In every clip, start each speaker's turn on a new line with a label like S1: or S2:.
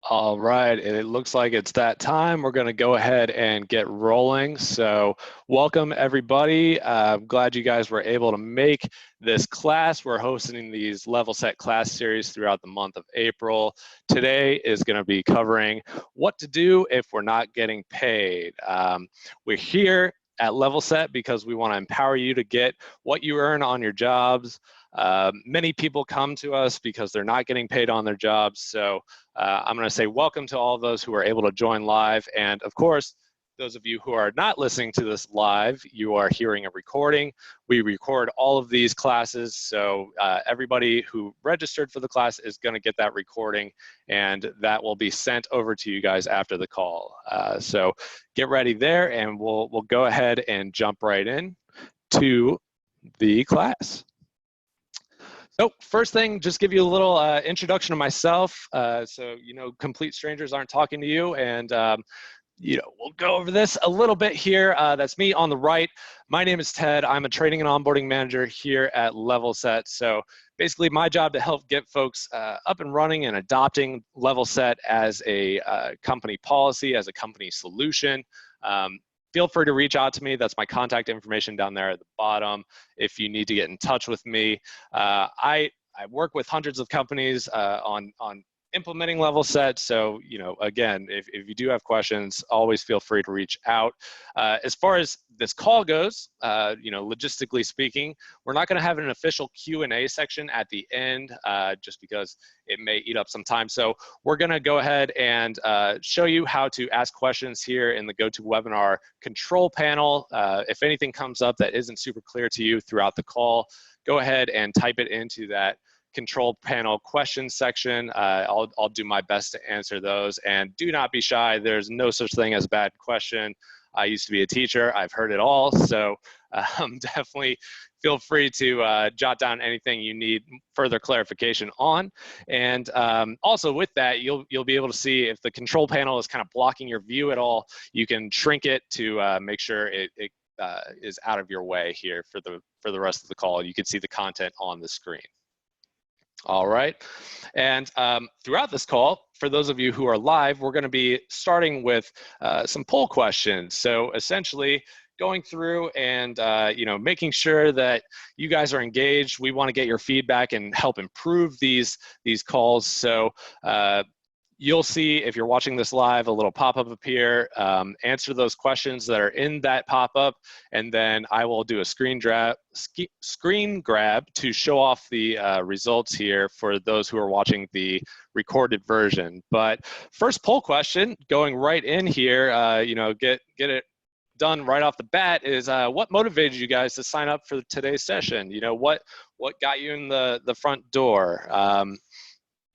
S1: All right, it looks like it's that time. We're going to go ahead and get rolling. So welcome everybody. I'm glad you guys were able to make this class. We're hosting these level set class series throughout the month of April. Today is going to be covering what to do if we're not getting paid. We're here at Level Set because we want to empower you to get what you earn on your jobs. Many people come to us because they're not getting paid on their jobs. So I'm going to say welcome to all of those who are able to join live. And of course, those of you who are not listening to this live, you are hearing a recording. We record all of these classes. So everybody who registered for the class is going to get that recording, and that will be sent over to you guys after the call. So get ready there, and we'll go ahead and jump right in to the class. So first thing, just give you a little introduction to myself. So, complete strangers aren't talking to you, and we'll go over this a little bit here. That's me on the right. My name is Ted. I'm a training and onboarding manager here at Level Set. So basically my job to help get folks up and running and adopting Level Set as a company policy, as a company solution. Feel free to reach out to me. That's my contact information down there at the bottom if you need to get in touch with me. I work with hundreds of companies on implementing Level Set. So, again, if you do have questions, always feel free to reach out. As far as this call goes, logistically speaking, we're not going to have an official Q&A section at the end just because it may eat up some time. So we're going to go ahead and show you how to ask questions here in the GoToWebinar control panel. If anything comes up that isn't super clear to you throughout the call, go ahead and type it into that control panel questions section. I'll do my best to answer those, and do not be shy. There's no such thing as a bad question. I used to be a teacher. I've heard it all. So definitely feel free to jot down anything you need further clarification on. And also with that, you'll be able to see if the control panel is kind of blocking your view at all. You can shrink it to make sure it is out of your way here for the rest of the call. You can see the content on the screen. All right, and throughout this call, for those of you who are live, we're going to be starting with some poll questions. So essentially, going through and making sure that you guys are engaged. We want to get your feedback and help improve these calls. So you'll see, if you're watching this live, a little pop-up appear. Answer those questions that are in that pop-up, and then I will do a screen grab to show off the results here for those who are watching the recorded version. But first poll question, going right in here, get it done right off the bat, is what motivated you guys to sign up for today's session? What got you in the front door?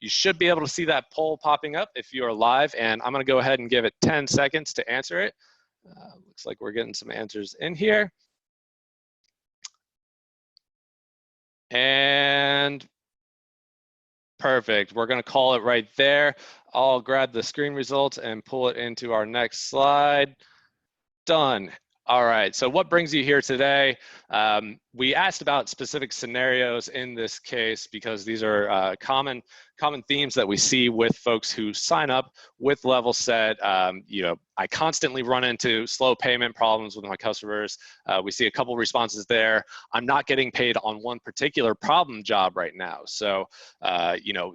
S1: You should be able to see that poll popping up if you are live, and I'm going to go ahead and give it 10 seconds to answer it. Looks like we're getting some answers in here. And perfect. We're going to call it right there. I'll grab the screen results and pull it into our next slide. Done. All right, so what brings you here today? We asked about specific scenarios in this case because these are common themes that we see with folks who sign up with Level Set. I constantly run into slow payment problems with my customers. We see a couple responses there. I'm not getting paid on one particular problem job right now. So,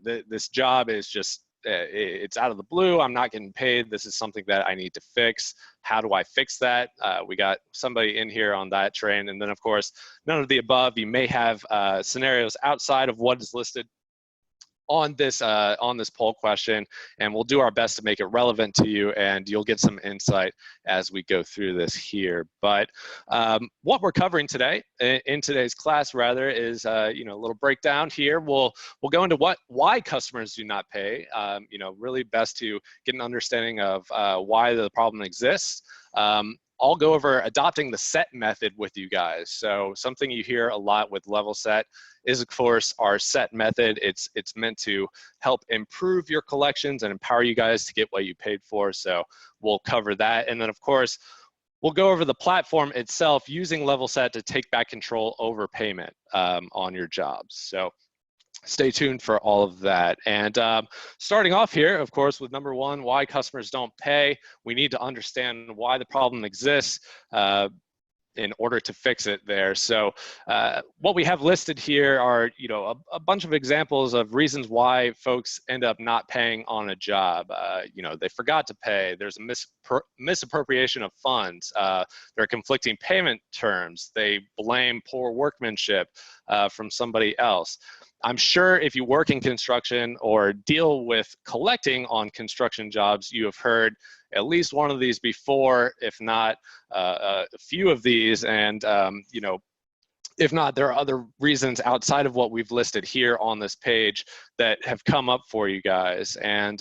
S1: this job is just, it's out of the blue. I'm not getting paid. This is something that I need to fix. How do I fix that? We got somebody in here on that train. And then, of course, none of the above. You may have scenarios outside of what is listed on this poll question, and we'll do our best to make it relevant to you, and you'll get some insight as we go through this here. But what we're covering today, in today's class rather, is a little breakdown here. We'll go into why customers do not pay. Really best to get an understanding of why the problem exists. I'll go over adopting the SET method with you guys. So something you hear a lot with Level Set is, of course, our SET method. It's meant to help improve your collections and empower you guys to get what you paid for. So we'll cover that. And then, of course, we'll go over the platform itself using Level Set to take back control over payment on your jobs. So stay tuned for all of that. And starting off here, of course, with number one, why customers don't pay. We need to understand why the problem exists in order to fix it there. So what we have listed here are, a bunch of examples of reasons why folks end up not paying on a job. They forgot to pay. There's a misappropriation of funds. There are conflicting payment terms. They blame poor workmanship from somebody else. I'm sure if you work in construction or deal with collecting on construction jobs, you have heard at least one of these before, if not a few of these. And, if not, there are other reasons outside of what we've listed here on this page that have come up for you guys. And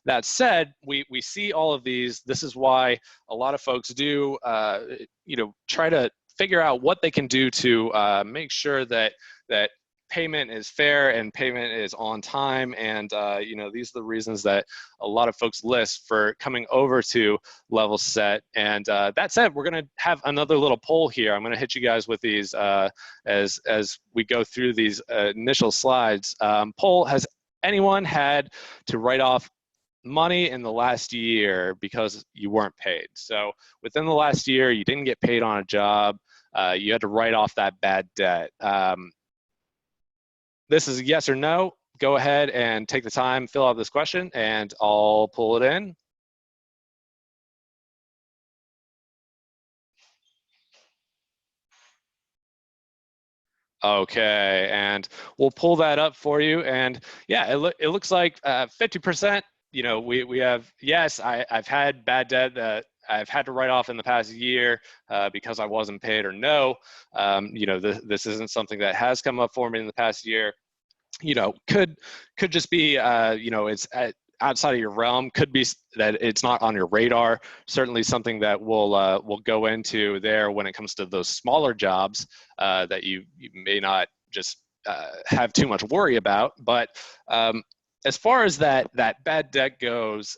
S1: that said, we see all of these. This is why a lot of folks do, try to figure out what they can do to make sure that payment is fair and payment is on time. And these are the reasons that a lot of folks list for coming over to Level Set. And that said, we're going to have another little poll here. I'm going to hit you guys with these as we go through these initial slides. Poll: has anyone had to write off money in the last year because you weren't paid? So within the last year, you didn't get paid on a job. You had to write off that bad debt. This is a yes or no. Go ahead and take the time, fill out this question, and I'll pull it in. Okay, and we'll pull that up for you. And yeah, it looks like 50%, we have, yes, I've had bad debt that I've had to write off in the past year because I wasn't paid, or no, this isn't something that has come up for me in the past year. Could just be, it's outside of your realm. Could be that it's not on your radar. Certainly something that we'll go into there when it comes to those smaller jobs that you may not just have too much worry about. But as far as that bad debt goes,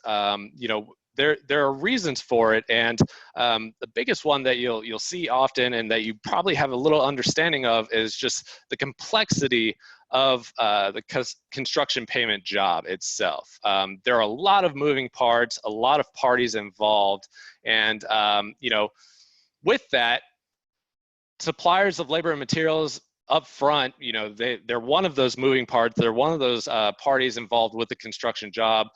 S1: there are reasons for it, and the biggest one that you'll see often, and that you probably have a little understanding of, is just the complexity of the construction payment job itself. There are a lot of moving parts, a lot of parties involved, and with that, suppliers of labor and materials up front, they're one of those moving parts. They're one of those parties involved with the construction job.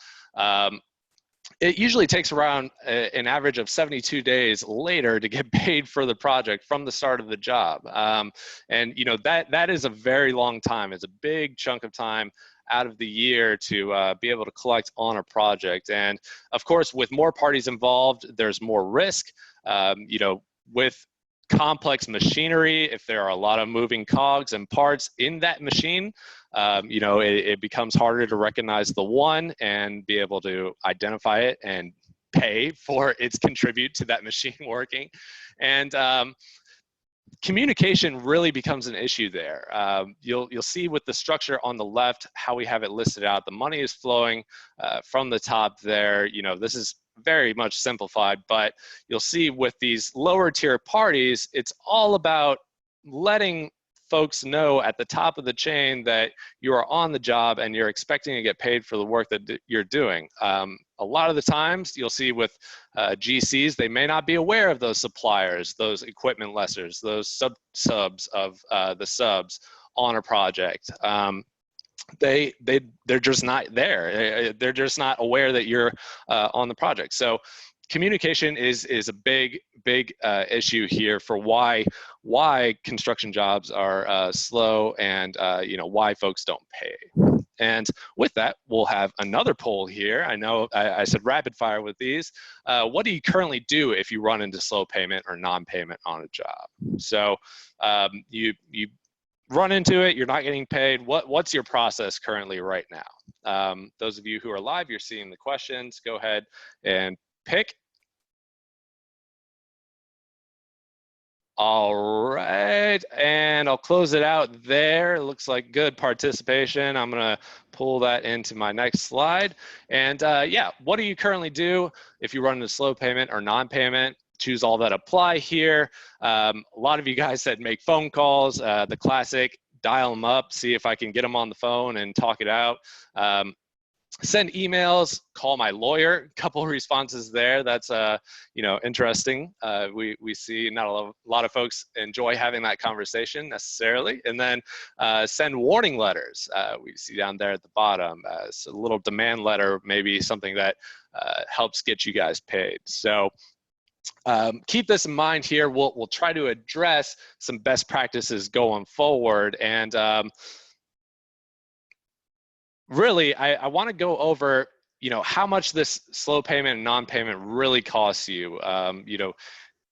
S1: It usually takes around an average of 72 days later to get paid for the project from the start of the job. And that is a very long time. It's a big chunk of time out of the year to be able to collect on a project. And of course, with more parties involved, there's more risk. With complex machinery, if there are a lot of moving cogs and parts in that machine, it becomes harder to recognize the one and be able to identify it and pay for its contribute to that machine working. And communication really becomes an issue there. You'll see with the structure on the left how we have it listed out. The money is flowing from the top there. This is very much simplified, but you'll see with these lower tier parties, it's all about letting folks know at the top of the chain that you are on the job and you're expecting to get paid for the work that you're doing. A lot of the times you'll see with GCs, they may not be aware of those suppliers, those equipment lessors, those subs of the subs on a project. They're just not there. They're just not aware that you're on the project. So communication is a big issue here for why construction jobs are slow, and why folks don't pay. And with that, we'll have another poll here. I know I said rapid fire with these. What do you currently do if you run into slow payment or non-payment on a job? So you run into it, you're not getting paid. What's your process currently right now? Those of you who are live, you're seeing the questions. Go ahead and pick. All right, and I'll close it out there. It looks like good participation. I'm gonna pull that into my next slide. And yeah, what do you currently do if you run into slow payment or non-payment? Choose all that apply here. A lot of you guys said make phone calls, the classic dial them up, see if I can get them on the phone and talk it out. Send emails, call my lawyer. A couple of responses there. That's interesting. We see not a lot of folks enjoy having that conversation necessarily. And then send warning letters. We see down there at the bottom. So a little demand letter, maybe something that helps get you guys paid. So keep this in mind here. We'll try to address some best practices going forward. And really, I want to go over, how much this slow payment and non-payment really costs you.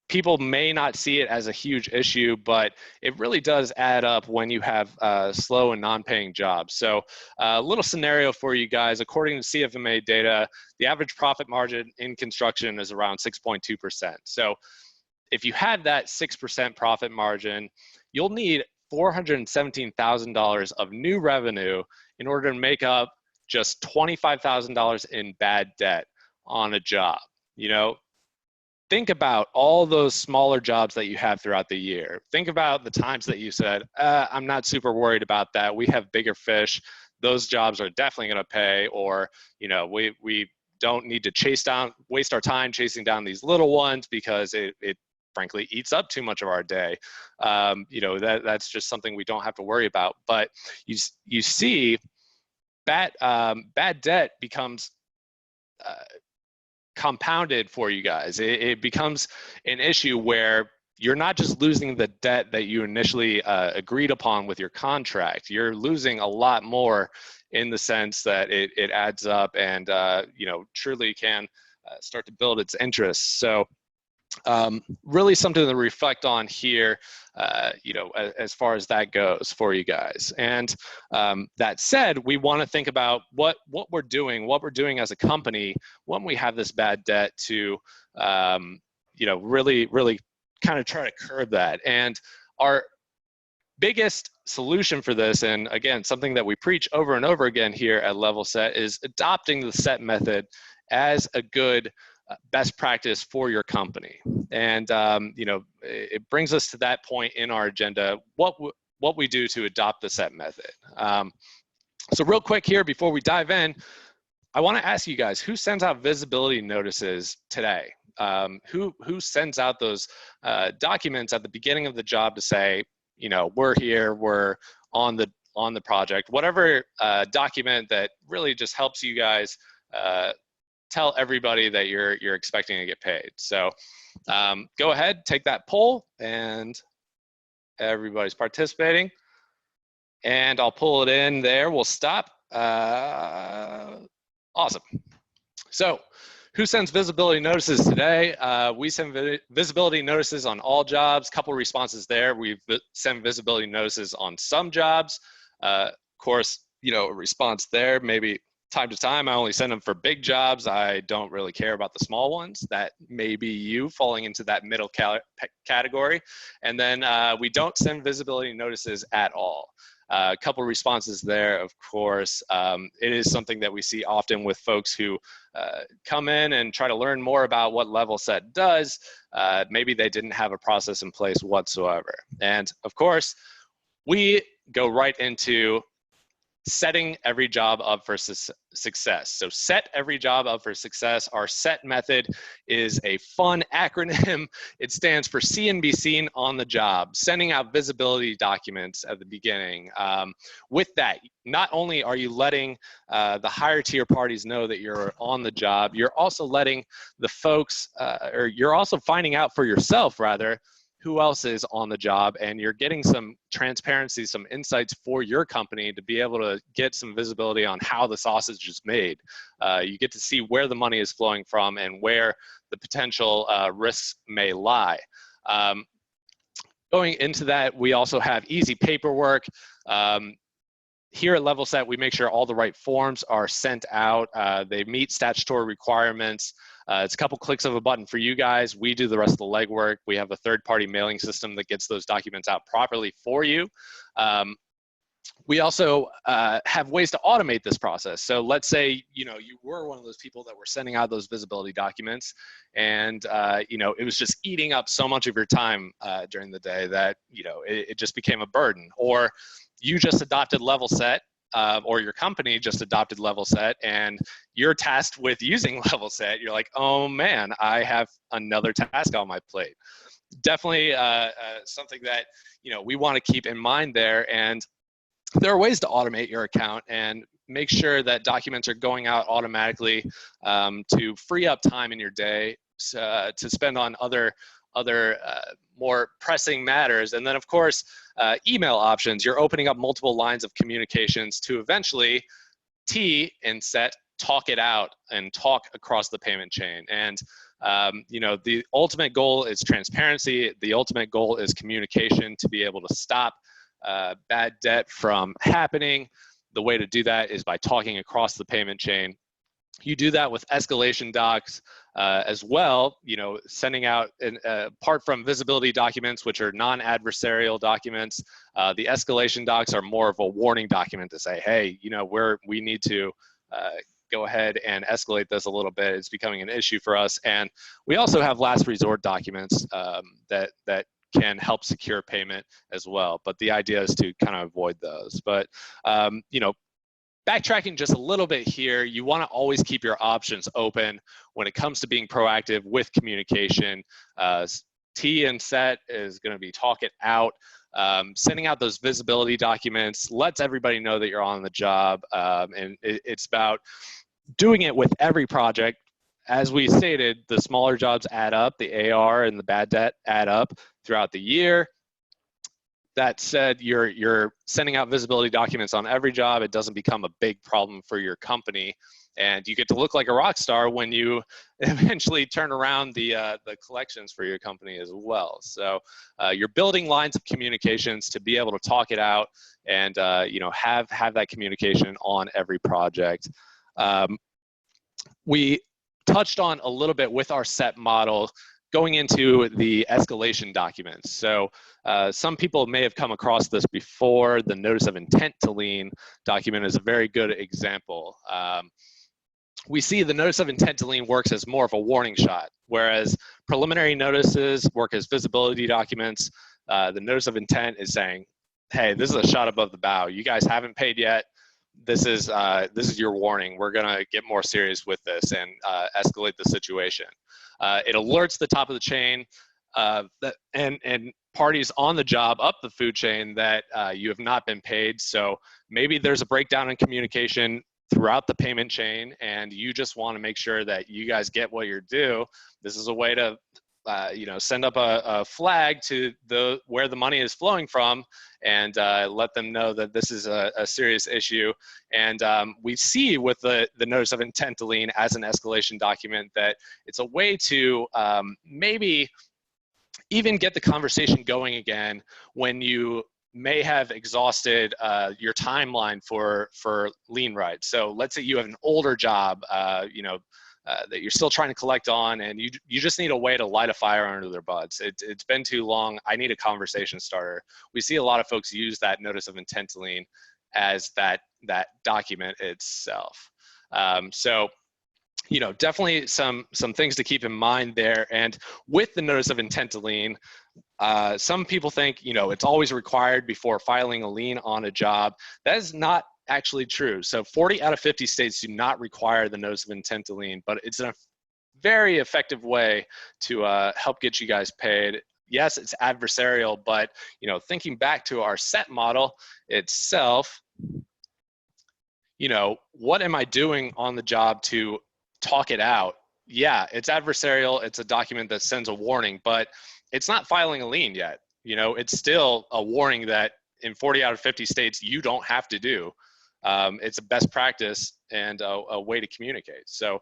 S1: People may not see it as a huge issue, but it really does add up when you have slow and non-paying jobs. So a little scenario for you guys. According to CFMA data, the average profit margin in construction is around 6.2%. So if you had that 6% profit margin, you'll need $417,000 of new revenue in order to make up just $25,000 in bad debt on a job. Think about all those smaller jobs that you have throughout the year. Think about the times that you said, I'm not super worried about that. We have bigger fish. Those jobs are definitely going to pay, or, we don't need to waste our time chasing down these little ones because it frankly eats up too much of our day. That's just something we don't have to worry about. But you see, bad debt becomes compounded for you guys. It becomes an issue where you're not just losing the debt that you initially agreed upon with your contract. You're losing a lot more in the sense that it adds up and truly can start to build its interest. So really something to reflect on here, as far as that goes for you guys. And that said, we want to think about what we're doing as a company when we have this bad debt to, really kind of try to curb that. And our biggest solution for this, and again, something that we preach over and over again here at Level Set, is adopting the SET method as a good best practice for your company. And it brings us to that point in our agenda, what we do to adopt the SET method. So real quick here before we dive in, I want to ask you guys, who sends out visibility notices today? Who sends out those documents at the beginning of the job to say, we're here, we're on the project, whatever document that really just helps you guys tell everybody that you're expecting to get paid. So go ahead, take that poll, and everybody's participating. And I'll pull it in there. We'll stop. Awesome. So who sends visibility notices today? We send visibility notices on all jobs. Couple responses there. We send visibility notices on some jobs. Of course, a response there, maybe time to time, I only send them for big jobs. I don't really care about the small ones. That may be you falling into that middle category. And then we don't send visibility notices at all. A couple responses there, of course. It is something that we see often with folks who come in and try to learn more about what Level Set does. Maybe they didn't have a process in place whatsoever. And of course, we go right into setting every job up for success. So set every job up for success. Our SET method is a fun acronym. It stands for see and be seen on the job, sending out visibility documents at the beginning. With that, not only are you letting the higher tier parties know that you're on the job, you're also letting the folks, or you're also finding out for yourself rather, who else is on the job, and you're getting some transparency, some insights for your company to be able to get some visibility on how the sausage is made. You get to see where the money is flowing from and where the potential risks may lie. Going into that, we also have easy paperwork. Here at Level Set, we make sure all the right forms are sent out. They meet statutory requirements. It's a couple clicks of a button for you guys. We do the rest of the legwork. We have a third-party mailing system that gets those documents out properly for you. We also have ways to automate this process. So let's say you were one of those people that were sending out those visibility documents, and it was just eating up so much of your time during the day that it just became a burden. Or you just adopted level set, or your company just adopted level set, and you're tasked with using level set. You're like, oh man, I have another task on my plate. Definitely something that we want to keep in mind there. And there are ways to automate your account and make sure that documents are going out automatically to free up time in your day to spend on other more pressing matters. And then, of course, email options. You're opening up multiple lines of communications to eventually T and set talk it out and talk across the payment chain. And the ultimate goal is transparency. The ultimate goal is communication to be able to stop bad debt from happening. The way to do that is by talking across the payment chain. You do that with escalation docs as well, sending out, apart from visibility documents, which are non-adversarial documents, the escalation docs are more of a warning document to say, hey, we need to go ahead and escalate this a little bit. It's becoming an issue for us. And we also have last resort documents that can help secure payment as well. But the idea is to kind of avoid those. But, backtracking just a little bit here, you want to always keep your options open when it comes to being proactive with communication. T and set is going to be talk it out. Sending out those visibility documents lets everybody know that you're on the job. And it's about doing it with every project. As we stated, the smaller jobs add up, the AR and the bad debt add up throughout the year. That said, you're sending out visibility documents on every job. It doesn't become a big problem for your company. And you get to look like a rock star when you eventually turn around the collections for your company as well. So you're building lines of communications to be able to talk it out and have that communication on every project. We touched on a little bit with our set model going into the escalation documents. So some people may have come across this before. The notice of intent to lien document is a very good example. We see the notice of intent to lien works as more of a warning shot, whereas preliminary notices work as visibility documents. The notice of intent is saying, hey, this is a shot above the bow. You guys haven't paid yet. This is your warning. We're gonna get more serious with this and escalate the situation. It alerts the top of the chain and parties on the job up the food chain that you have not been paid. So maybe there's a breakdown in communication throughout the payment chain, and you just want to make sure that you guys get what you're due. This is a way to send up a flag to where the money is flowing from and let them know that this is a serious issue. And we see with the notice of intent to lien as an escalation document that it's a way to maybe even get the conversation going again when you may have exhausted your timeline for lien rights. So let's say you have an older job, that you're still trying to collect on, and you just need a way to light a fire under their butts. It's been too long. I need a conversation starter. We see a lot of folks use that notice of intent to lien as that document itself. So definitely some things to keep in mind there. And with the notice of intent to lien, some people think it's always required before filing a lien on a job. That is not actually true. So 40 out of 50 states do not require the notice of intent to lien, but it's a very effective way to help get you guys paid. Yes, it's adversarial, but thinking back to our set model itself, what am I doing on the job to talk it out? Yeah, it's adversarial. It's a document that sends a warning, but it's not filing a lien yet. It's still a warning that in 40 out of 50 states, you don't have to do. It's a best practice and a way to communicate. So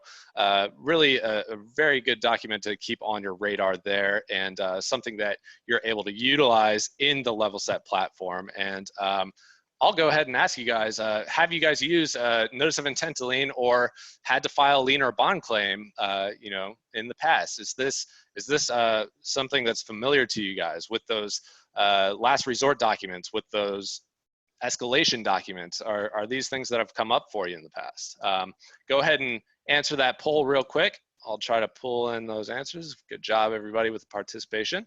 S1: really a very good document to keep on your radar there, and something that you're able to utilize in the Level Set platform. And I'll go ahead and ask you guys, have you guys used notice of intent to lien or had to file a lien or bond claim, in the past? Is this something that's familiar to you guys with those last resort documents, with those escalation documents? Are these things that have come up for you in the past? Go ahead and answer that poll real quick. I'll try to pull in those answers. Good job, everybody, with the participation.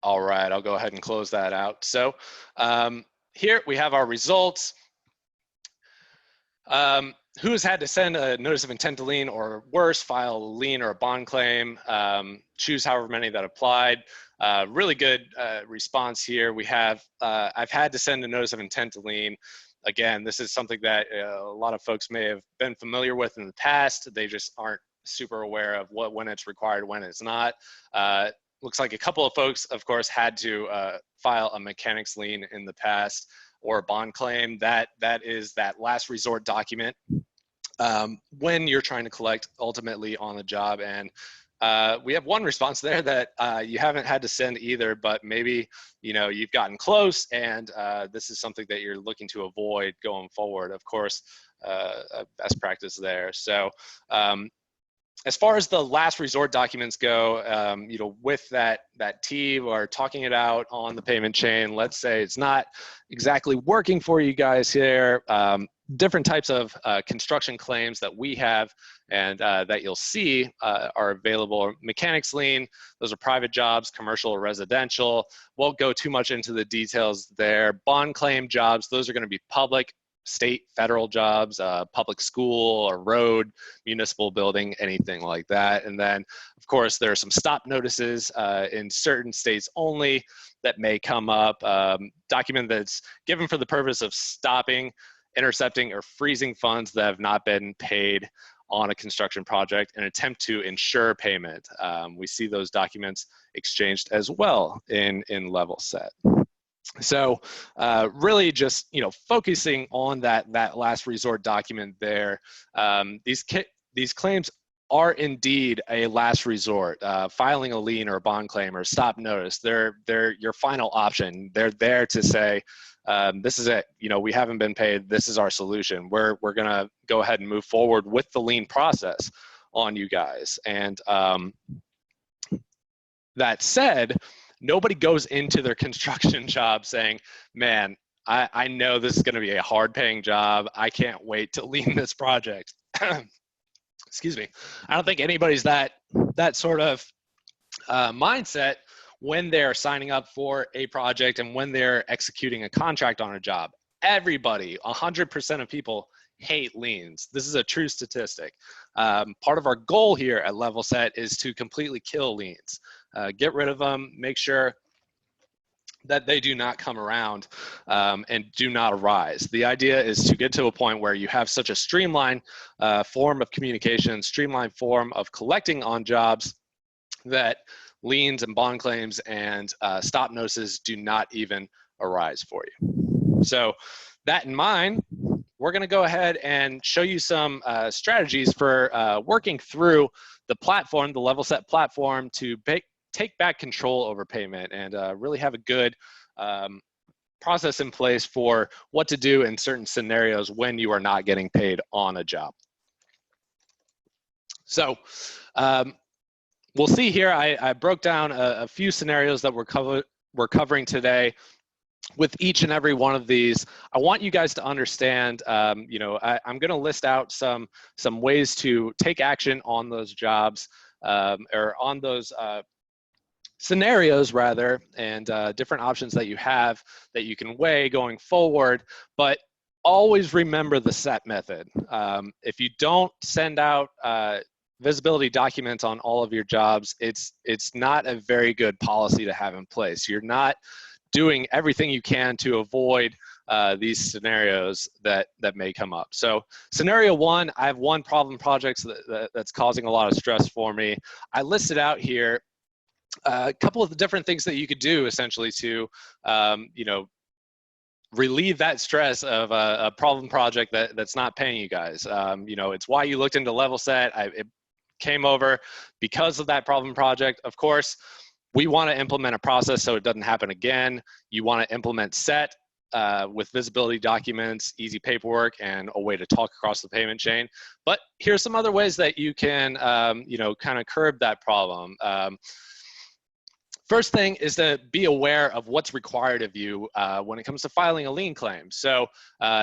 S1: All right, I'll go ahead and close that out. So here we have our results. Who's had to send a notice of intent to lien or worse, file a lien or a bond claim, choose however many that applied. Really good response here. We have, I've had to send a notice of intent to lien. Again, this is something that a lot of folks may have been familiar with in the past. They just aren't super aware of when it's required, when it's not. Looks like a couple of folks, of course, had to file a mechanics lien in the past or a bond claim. That is that last resort document when you're trying to collect ultimately on the job. And we have one response there that you haven't had to send either, but maybe you've gotten close, and this is something that you're looking to avoid going forward. Of course, best practice there. So as far as the last resort documents go, with that T or talking it out on the payment chain, let's say it's not exactly working for you guys here. Different types of construction claims that we have and that you'll see are available. Mechanics lien, those are private jobs, commercial or residential. Won't go too much into the details there. Bond claim jobs, those are going to be public, state, federal jobs, public school or road, municipal building, anything like that. And then, of course, there are some stop notices in certain states only that may come up. Document that's given for the purpose of stopping, intercepting, or freezing funds that have not been paid on a construction project, an attempt to ensure payment. We see those documents exchanged as well in level set. So really just, focusing on that last resort document there. These claims are indeed a last resort. Filing a lien or a bond claim or stop notice, they're your final option. They're there to say, this is it, we haven't been paid, this is our solution. We're gonna go ahead and move forward with the lien process on you guys. And that said, nobody goes into their construction job saying, man, I know this is going to be a hard paying job. I can't wait to lien this project. Excuse me. I don't think anybody's that sort of mindset when they're signing up for a project and when they're executing a contract on a job. Everybody, 100% of people hate liens. This is a true statistic. Part of our goal here at Level Set is to completely kill liens. Get rid of them, make sure that they do not come around and do not arise. The idea is to get to a point where you have such a streamlined form of communication, streamlined form of collecting on jobs that liens and bond claims and stop notices do not even arise for you. So that in mind, we're going to go ahead and show you some strategies for working through the platform, the Level Set platform, to take back control over payment and really have a good process in place for what to do in certain scenarios when you are not getting paid on a job. So we'll see here, I broke down a few scenarios that we're covering today. With each and every one of these, I want you guys to understand, I'm going to list out some ways to take action on those jobs or on those scenarios rather, and different options that you have that you can weigh going forward. But always remember the SET method. If you don't send out visibility documents on all of your jobs, it's not a very good policy to have in place. You're not doing everything you can to avoid these scenarios that may come up. So scenario one, I have one problem project that's causing a lot of stress for me. I listed out here a couple of the different things that you could do essentially to relieve that stress of a problem project that's not paying you guys. It's why you looked into Level Set. It came over because of that problem project. Of course, we want to implement a process so it doesn't happen again. You want to implement SET with visibility documents, easy paperwork, and a way to talk across the payment chain. But here's some other ways that you can, kind of curb that problem. First thing is to be aware of what's required of you when it comes to filing a lien claim. So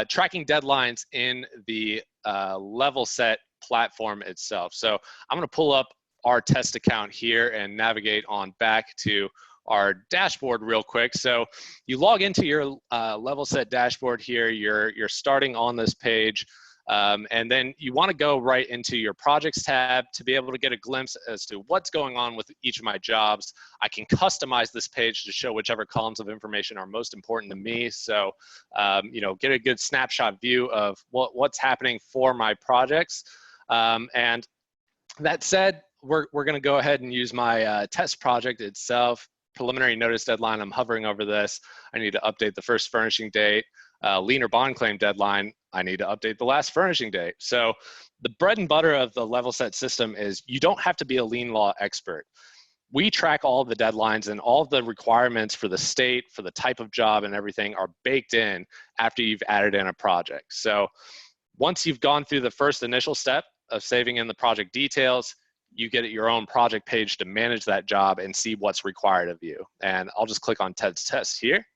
S1: tracking deadlines in the Level Set platform itself. So I'm going to pull up our test account here and navigate on back to our dashboard real quick. So you log into your level set dashboard here. You're starting on this page. And then you want to go right into your projects tab to be able to get a glimpse as to what's going on with each of my jobs. I can customize this page to show whichever columns of information are most important to me. So, you know, get a good snapshot view of what's happening for my projects. And that said, we're going to go ahead and use my test project itself. Preliminary notice deadline, I'm hovering over this. I need to update the first furnishing date. Lien or bond claim deadline, I need to update the last furnishing date. So the bread and butter of the level set system is you don't have to be a lien law expert. We track all the deadlines, and all the requirements for the state, for the type of job and everything are baked in after you've added in a project. So once you've gone through the first initial step of saving in the project details, you get your own project page to manage that job and see what's required of you. And I'll just click on Ted's test here.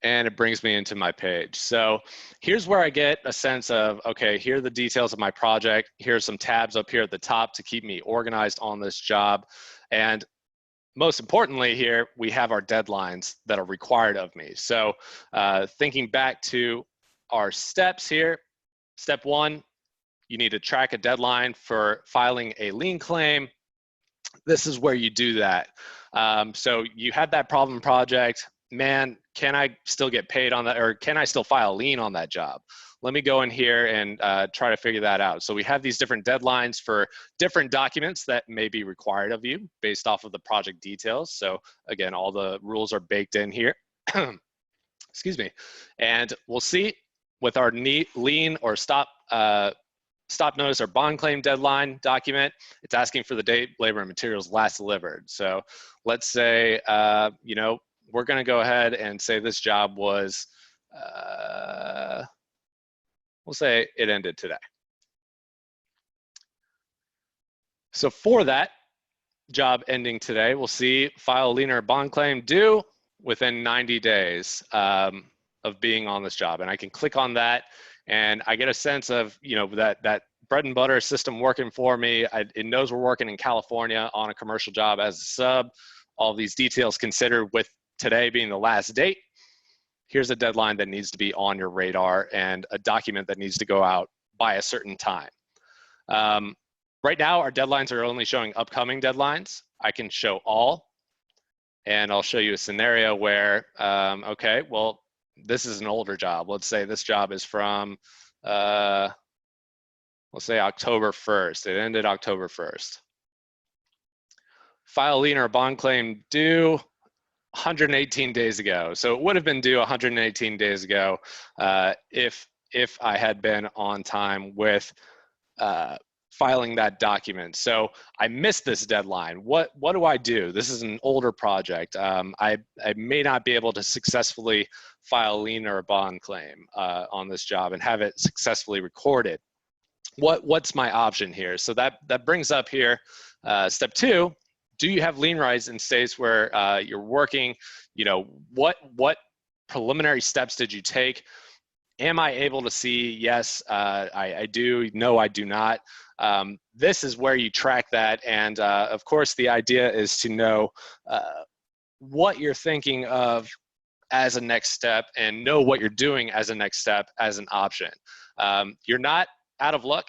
S1: And it brings me into my page. So here's where I get a sense of, okay, here are the details of my project. Here's some tabs up here at the top to keep me organized on this job. And most importantly here, we have our deadlines that are required of me. So thinking back to our steps here, step one, you need to track a deadline for filing a lien claim. This is where you do that. So you had that problem project. Man, can I still get paid on that, or can I still file a lien on that job? Let me go in here and try to figure that out. So we have these different deadlines for different documents that may be required of you based off of the project details. So again, all the rules are baked in here. Excuse me. And we'll see with our lien or stop notice or bond claim deadline document, it's asking for the date labor and materials last delivered. So let's say, you know, we're going to go ahead and say this job was, we'll say it ended today. So for that job ending today, we'll see file a lien or bond claim due within 90 days of being on this job. And I can click on that and I get a sense of, you know, that bread and butter system working for me. It knows we're working in California on a commercial job as a sub. All these details considered with today being the last date. Here's a deadline that needs to be on your radar and a document that needs to go out by a certain time. Right now, our deadlines are only showing upcoming deadlines. I can show all, and I'll show you a scenario where, okay, well, this is an older job. Let's say this job is from, let's say October 1st. It ended October 1st. File lien or bond claim due 118 days ago. So it would have been due 118 days ago if I had been on time with filing that document. So I missed this deadline. What do I do? This is an older project. I may not be able to successfully file a lien or a bond claim on this job and have it successfully recorded. What's my option here? So that brings up here step two. Do you have lien rights in states where you're working? You know, what preliminary steps did you take? Am I able to see, yes, I do, no, I do not. This is where you track that. And of course, the idea is to know what you're thinking of as a next step and know what you're doing as a next step as an option. You're not out of luck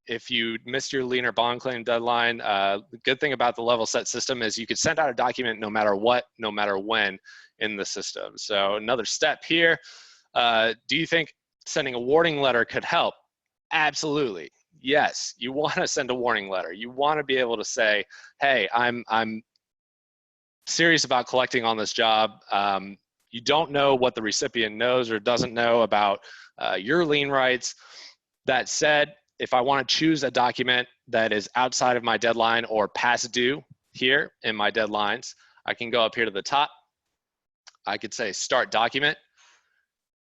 S1: if you missed your lien or bond claim deadline. The good thing about the level set system is you could send out a document no matter what, no matter when in the system. So another step here, do you think sending a warning letter could help? Absolutely. Yes, you want to send a warning letter. You want to be able to say, hey, I'm serious about collecting on this job. You don't know what the recipient knows or doesn't know about your lien rights. That said, if I want to choose a document that is outside of my deadline or past due here in my deadlines, I can go up here to the top. I could say start document,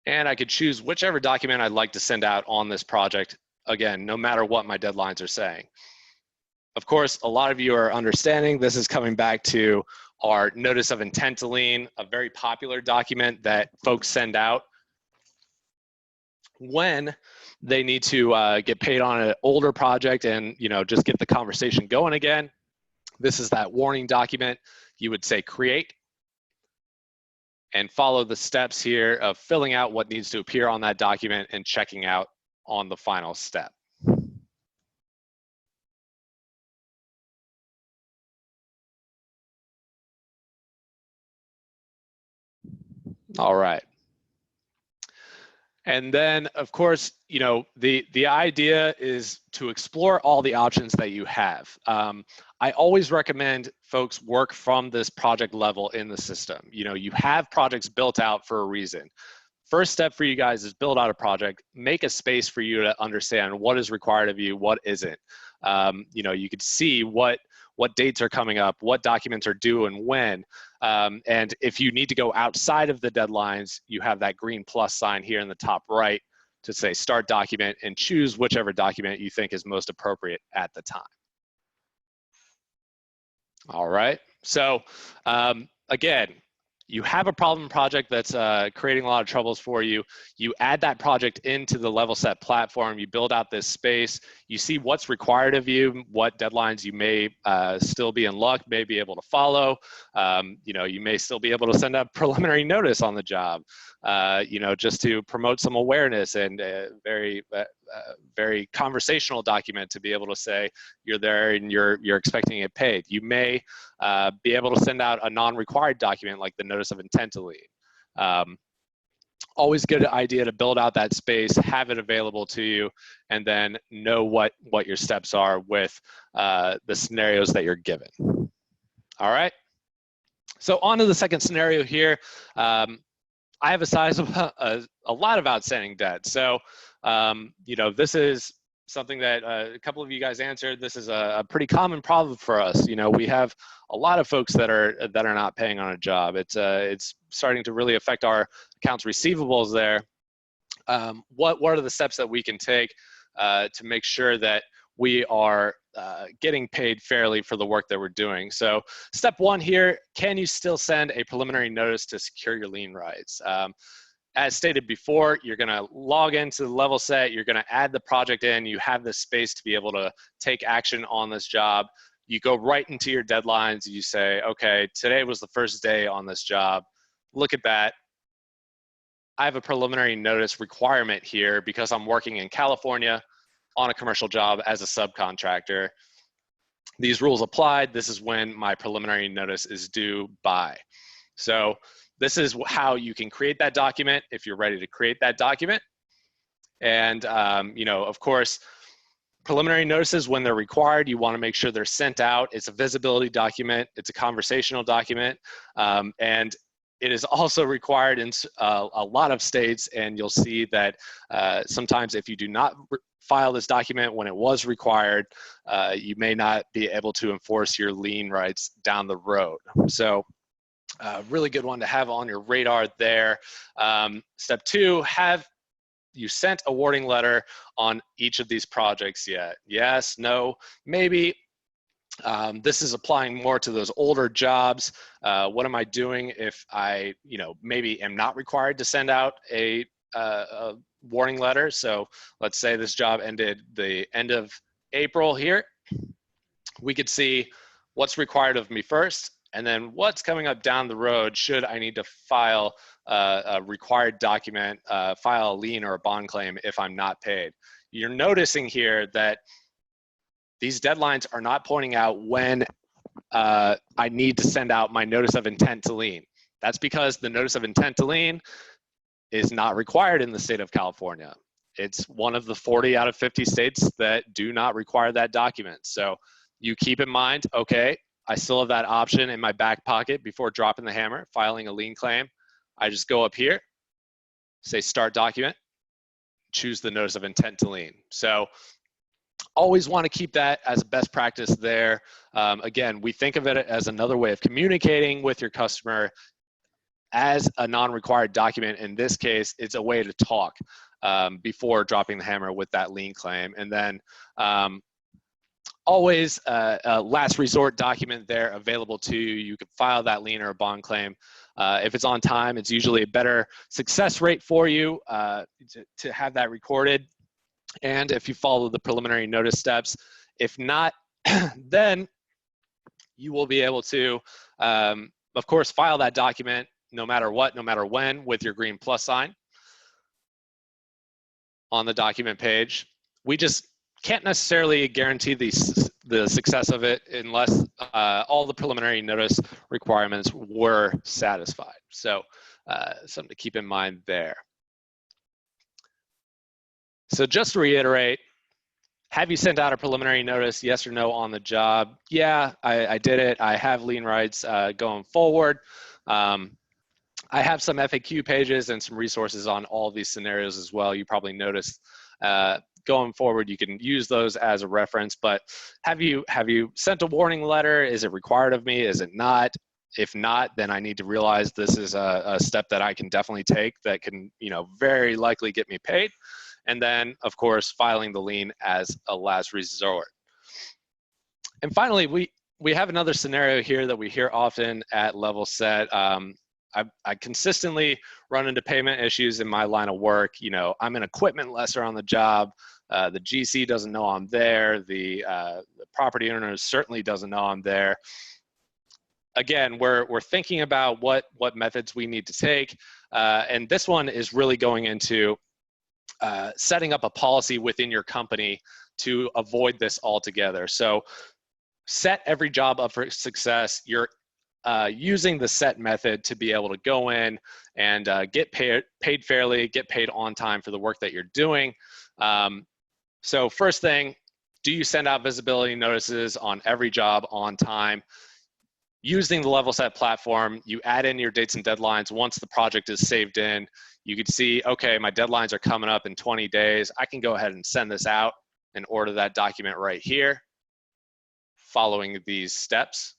S1: and I could choose whichever document I'd like to send out on this project, again, no matter what my deadlines are saying. Of course, a lot of you are understanding this is coming back to our notice of intent to lien, a very popular document that folks send out when they need to get paid on an older project and, you know, just get the conversation going again. This is that warning document. You would say create and follow the steps here of filling out what needs to appear on that document and checking out on the final step. All right. And then, of course, you know, the idea is to explore all the options that you have. I always recommend folks work from this project level in the system. You know, you have projects built out for a reason. First step for you guys is build out a project, make a space for you to understand what is required of you, what isn't. You know, you could see what dates are coming up, what documents are due and when. And if you need to go outside of the deadlines, you have that green plus sign here in the top right to say start document and choose whichever document you think is most appropriate at the time. All right, so again, you have a problem project that's creating a lot of troubles for you. You add that project into the level set platform, you build out this space, you see what's required of you, what deadlines you may still be in luck, may be able to follow. You know, you may still be able to send a preliminary notice on the job, you know, just to promote some awareness, and very conversational document to be able to say you're there and you're expecting it paid. You may be able to send out a non-required document like the notice of intent to leave. Always good idea to build out that space, have it available to you, and then know what your steps are with the scenarios that you're given. All right. So on to the second scenario here. I have a size of a lot of outstanding debt. So, you know, this is something that a couple of you guys answered. This is a pretty common problem for us. You know, we have a lot of folks that are not paying on a job. It's starting to really affect our accounts receivables there. What are the steps that we can take to make sure that we are getting paid fairly for the work that we're doing? So step one here, can you still send a preliminary notice to secure your lien rights? As stated before, you're going to log into the level set, you're going to add the project in, you have this space to be able to take action on this job. You go right into your deadlines, you say, okay, today was the first day on this job. Look at that. I have a preliminary notice requirement here because I'm working in California on a commercial job as a subcontractor. These rules applied. This is when my preliminary notice is due by. So this is how you can create that document if you're ready to create that document. And, you know, of course, preliminary notices, when they're required, you want to make sure they're sent out. It's a visibility document. It's a conversational document. And it is also required in a lot of states, and you'll see that sometimes if you do not file this document when it was required, you may not be able to enforce your lien rights down the road. So really good one to have on your radar there. Step two, have you sent a warning letter on each of these projects yet? Yes, no, maybe. This is applying more to those older jobs. What am I doing if I, you know, maybe am not required to send out a warning letter? So let's say this job ended the end of April here. We could see what's required of me first, and then what's coming up down the road should I need to file a required document, file a lien or a bond claim if I'm not paid. You're noticing here that these deadlines are not pointing out when I need to send out my notice of intent to lien. That's because the notice of intent to lien is not required in the state of California. It's one of the 40 out of 50 states that do not require that document. So you keep in mind, okay, I still have that option in my back pocket before dropping the hammer, filing a lien claim. I just go up here, say start document, choose the notice of intent to lien. So always want to keep that as a best practice there. Again, we think of it as another way of communicating with your customer as a non-required document. In this case, it's a way to talk before dropping the hammer with that lien claim. And then always a last resort document there available to you. You can file that lien or a bond claim. If it's on time, it's usually a better success rate for you to have that recorded. And if you follow the preliminary notice steps, if not, then you will be able to, of course, file that document no matter what, no matter when, with your green plus sign on the document page. We just can't necessarily guarantee the success of it unless all the preliminary notice requirements were satisfied. So something to keep in mind there. So just to reiterate, have you sent out a preliminary notice, yes or no, on the job? Yeah, I did it. I have lien rights going forward. I have some FAQ pages and some resources on all these scenarios as well. You probably noticed going forward, you can use those as a reference, but have you sent a warning letter? Is it required of me? Is it not? If not, then I need to realize this is a step that I can definitely take that can, very likely get me paid. And then, of course, filing the lien as a last resort. And finally, we have another scenario here that we hear often at Level Set. I consistently run into payment issues in my line of work. I'm an equipment lesser on the job. The GC doesn't know I'm there. The property owner certainly doesn't know I'm there. Again, we're thinking about what methods we need to take. And this one is really going into setting up a policy within your company to avoid this altogether. So set every job up for success. You're using the set method to be able to go in and get paid fairly, get paid on time for the work that you're doing. So first thing, do you send out visibility notices on every job on time? Using the Level Set platform, you add in your dates and deadlines. Once the project is saved in, you can see, okay, my deadlines are coming up in 20 days. I can go ahead and send this out and order that document right here, following these steps.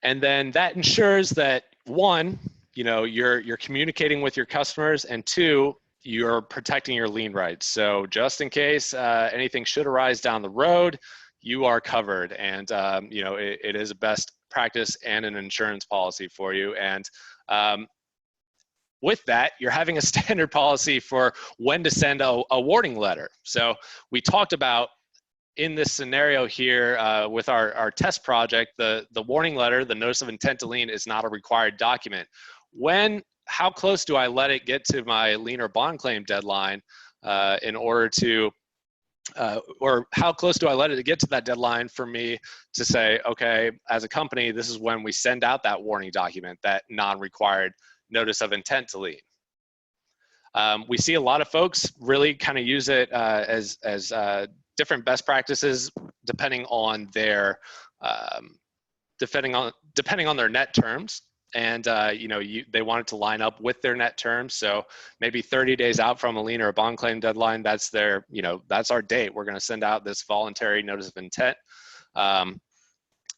S1: And then that ensures that, one, you're communicating with your customers, and two, you're protecting your lien rights. So just in case anything should arise down the road, you are covered. And it is a best practice and an insurance policy for you. And with that, you're having a standard policy for when to send a warning letter. So we talked about, in this scenario here with our test project, the warning letter, the notice of intent to lien, is not a required document. How close do I let it get to my lien or bond claim deadline in order to, or how close do I let it get to that deadline for me to say, okay, as a company, this is when we send out that warning document, that non-required notice of intent to lien. We see a lot of folks really kind of use it as different best practices depending on their depending on their net terms. And they want it to line up with their net terms. So maybe 30 days out from a lien or a bond claim deadline, that's that's our date. We're going to send out this voluntary notice of intent.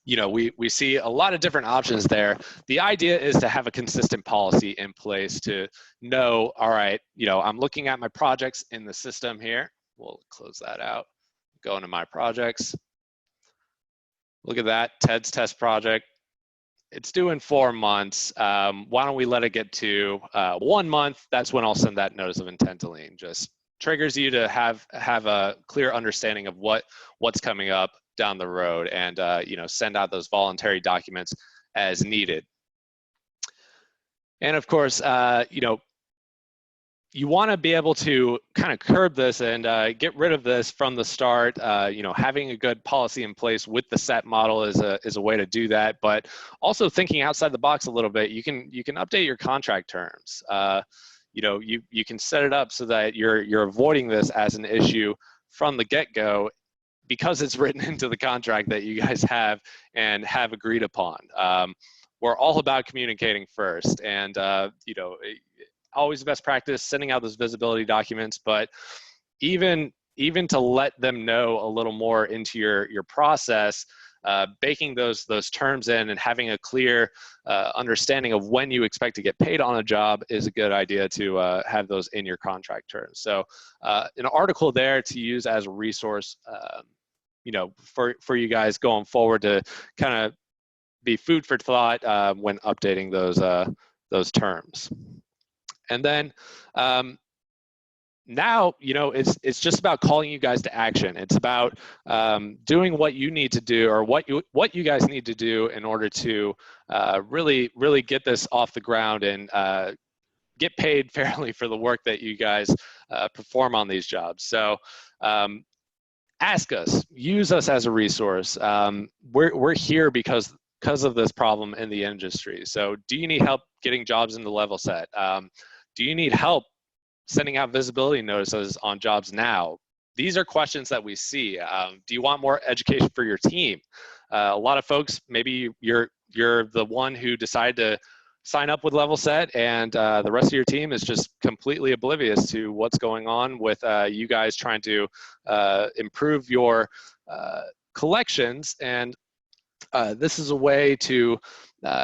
S1: We see a lot of different options there. The idea is to have a consistent policy in place to know, all right, I'm looking at my projects in the system here. We'll close that out. Go into my projects. Look at that, Ted's test project. It's due in 4 months. Why don't we let it get to 1 month? That's when I'll send that notice of intent to lien. Just triggers you to have a clear understanding of what's coming up down the road, and send out those voluntary documents as needed. And of course, you want to be able to kind of curb this and get rid of this from the start. Having a good policy in place with the set model is a way to do that. But also thinking outside the box a little bit, you can update your contract terms. You can set it up so that you're avoiding this as an issue from the get-go, because it's written into the contract that you guys have and have agreed upon. We're all about communicating first, and always the best practice, sending out those visibility documents, but even to let them know a little more into your process, baking those terms in and having a clear understanding of when you expect to get paid on a job is a good idea to have those in your contract terms. So an article there to use as a resource, for you guys going forward to kind of be food for thought when updating those terms. And then now, it's just about calling you guys to action. It's about doing what you need to do, or what you guys need to do in order to really get this off the ground and get paid fairly for the work that you guys perform on these jobs. So ask us, use us as a resource. We're here because of this problem in the industry. So do you need help getting jobs into level set? Do you need help sending out visibility notices on jobs now? These are questions that we see. Do you want more education for your team? A lot of folks, maybe you're the one who decided to sign up with Level Set, and the rest of your team is just completely oblivious to what's going on with you guys trying to improve your collections. And this is a way to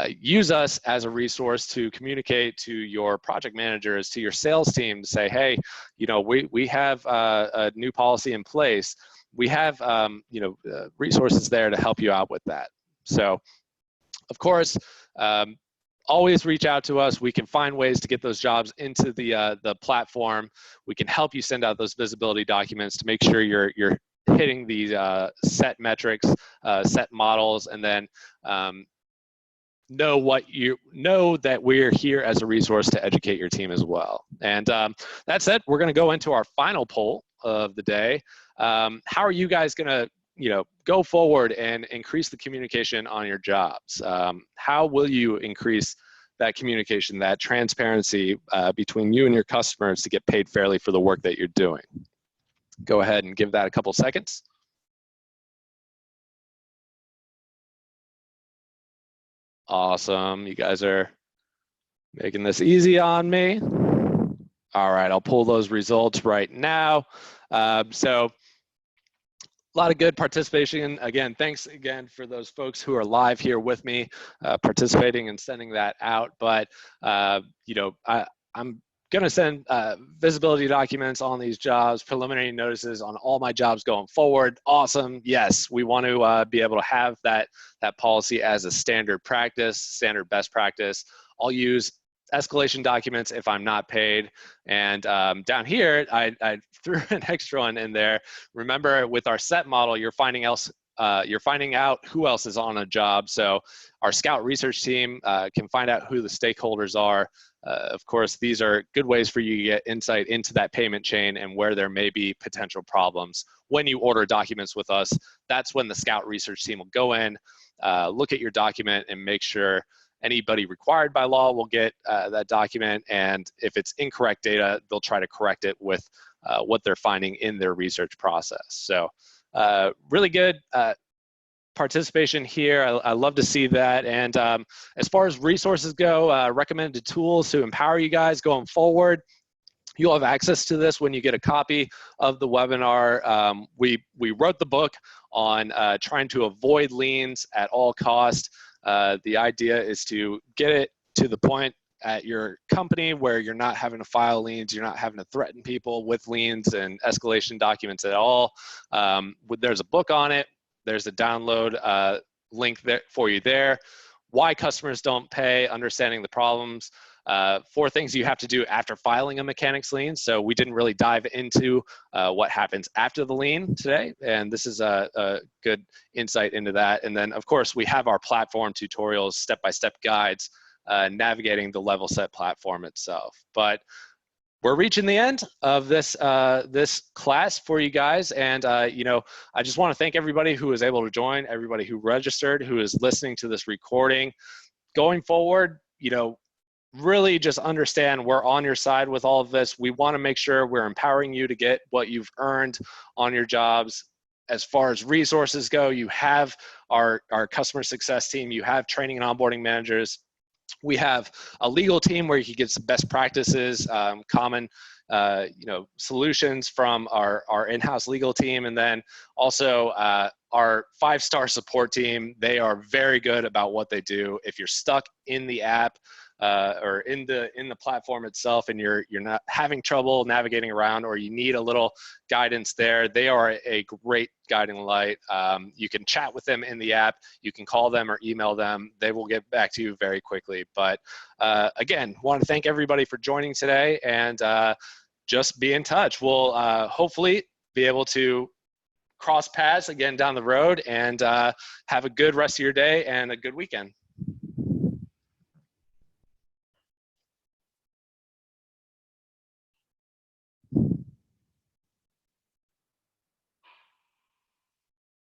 S1: use us as a resource to communicate to your project managers, to your sales team, to say, hey, we have a new policy in place. We have resources there to help you out with that. So, of course, always reach out to us. We can find ways to get those jobs into the platform. We can help you send out those visibility documents to make sure you're hitting these set metrics, set models, and then know that we're here as a resource to educate your team as well. And that said, we're going to go into our final poll of the day. How are you guys going to go forward and increase the communication on your jobs? How will you increase that communication, that transparency between you and your customers to get paid fairly for the work that you're doing? Go ahead and give that a couple seconds. Awesome, you guys are making this easy on me. All right, I'll pull those results right now. So a lot of good participation. Again, thanks again for those folks who are live here with me, participating and sending that out. But I'm going to send visibility documents on these jobs, preliminary notices on all my jobs going forward. Awesome. Yes, we want to be able to have that policy as a standard practice, standard best practice. I'll use escalation documents if I'm not paid. And down here, I threw an extra one in there. Remember, with our set model, you're finding out who else is on a job. So our scout research team can find out who the stakeholders are. Of course, these are good ways for you to get insight into that payment chain and where there may be potential problems. When you order documents with us, that's when the scout research team will go in, look at your document, and make sure anybody required by law will get that document. And if it's incorrect data, they'll try to correct it with what they're finding in their research process. So really good participation here. I love to see that. And as far as resources go, recommended tools to empower you guys going forward. You'll have access to this when you get a copy of the webinar. We wrote the book on trying to avoid liens at all costs. The idea is to get it to the point at your company where you're not having to file liens, you're not having to threaten people with liens and escalation documents at all. There's a book on it. There's a download link there for you there. Why customers don't pay, understanding the problems, 4 things you have to do after filing a mechanics lien. So we didn't really dive into what happens after the lien today, and this is a good insight into that. And then, of course, we have our platform tutorials, step-by-step guides, navigating the Level Set platform itself. But we're reaching the end of this this class for you guys, and I just want to thank everybody who was able to join, everybody who registered, who is listening to this recording. Going forward, really just understand we're on your side with all of this. We want to make sure we're empowering you to get what you've earned on your jobs. As far as resources go, you have our customer success team, you have training and onboarding managers. We have a legal team where you can get some best practices, common solutions from our in-house legal team, and then also our 5-star support team. They are very good about what they do. If you're stuck in the app or in the platform itself and you're not having trouble navigating around, or you need a little guidance there, they are a great guiding light. You can chat with them in the app, you can call them or email them. They will get back to you very quickly. But again, want to thank everybody for joining today, and just be in touch. We'll hopefully be able to cross paths again down the road, and have a good rest of your day and a good weekend.